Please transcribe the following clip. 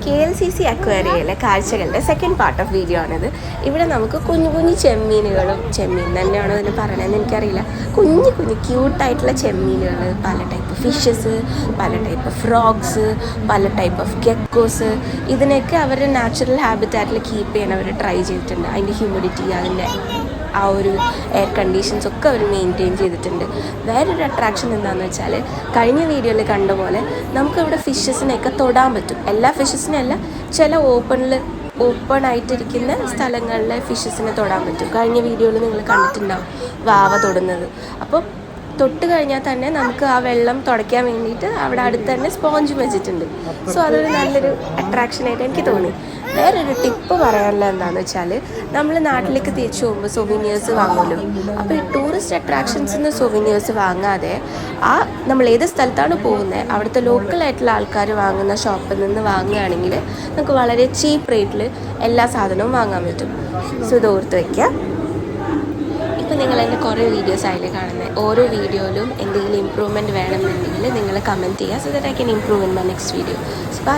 KLCC അക്വേറിയയിലെ കാഴ്ചകളുടെ second part of video ആണിത്. ഇവിടെ നമുക്ക് കുഞ്ഞു കുഞ്ഞു ചെമ്മീനുകളും, ചെമ്മീൻ തന്നെയാണോ ഇതിന് പറയണമെന്ന് എനിക്കറിയില്ല, കുഞ്ഞു കുഞ്ഞു ക്യൂട്ടായിട്ടുള്ള ചെമ്മീനുകൾ, പല ടൈപ്പ് ഫിഷസ്, പല ടൈപ്പ് ഫ്രോഗ്സ്, പല ടൈപ്പ് ഓഫ് ഗെക്കോസ്, ഇതിനൊക്കെ അവർ നാച്ചുറൽ ഹാബിറ്റാറ്റിൽ കീപ്പ് ചെയ്യാൻ അവർ ട്രൈ ചെയ്തിട്ടുണ്ട്. അതിൻ്റെ ഹ്യൂമിഡിറ്റി, അതിൻ്റെ ആ ഒരു എയർ കണ്ടീഷൻസ് ഒക്കെ അവർ മെയിൻറ്റെയിൻ ചെയ്തിട്ടുണ്ട്. വേറൊരു അട്രാക്ഷൻ എന്താണെന്ന് വെച്ചാൽ, കഴിഞ്ഞ വീഡിയോയിൽ കണ്ട പോലെ നമുക്കിവിടെ ഫിഷസിനെയൊക്കെ തൊടാൻ പറ്റും. എല്ലാ ഫിഷസിനെയല്ല, ചില ഓപ്പൺ ആയിട്ടിരിക്കുന്ന സ്ഥലങ്ങളിലെ ഫിഷസിനെ തൊടാൻ പറ്റും. കഴിഞ്ഞ വീഡിയോയിൽ നിങ്ങൾ കണ്ടിട്ടുണ്ടാവും വാവ തൊടുന്നത്. അപ്പോൾ തൊട്ട് കഴിഞ്ഞാൽ തന്നെ നമുക്ക് ആ വെള്ളം തുടയ്ക്കാൻ വേണ്ടിയിട്ട് അവിടെ അടുത്ത് തന്നെ സ്പോഞ്ചും വെച്ചിട്ടുണ്ട്. സോ അതൊരു നല്ലൊരു അട്രാക്ഷനായിട്ട് എനിക്ക് തോന്നി. വേറൊരു ടിപ്പ് പറയാനുള്ള എന്താണെന്ന് വെച്ചാൽ, നമ്മൾ നാട്ടിലേക്ക് തിരിച്ചു പോകുമ്പോൾ സൊവീനിയേഴ്സ് വാങ്ങുമല്ലോ. അപ്പോൾ ഈ ടൂറിസ്റ്റ് അട്രാക്ഷൻസിൽ നിന്ന് സൊവീനിയേഴ്സ് വാങ്ങാതെ നമ്മൾ ഏത് സ്ഥലത്താണ് പോകുന്നത് അവിടുത്തെ ലോക്കലായിട്ടുള്ള ആൾക്കാർ വാങ്ങുന്ന ഷോപ്പിൽ നിന്ന് വാങ്ങുകയാണെങ്കിൽ നമുക്ക് വളരെ ചീപ്പ് റേറ്റിൽ എല്ലാ സാധനവും വാങ്ങാൻ പറ്റും. സോ ഇത് ഓർത്ത് വയ്ക്കുക. ഇപ്പോൾ നിങ്ങൾ എൻ്റെ കുറേ വീഡിയോസ് അതിൽ കാണുന്നത്, ഓരോ വീഡിയോയിലും എന്തെങ്കിലും ഇമ്പ്രൂവ്മെൻറ്റ് വേണമെന്നുണ്ടെങ്കിൽ നിങ്ങൾ കമൻറ്റ് ചെയ്യുക. So that I can improve in my next video. By.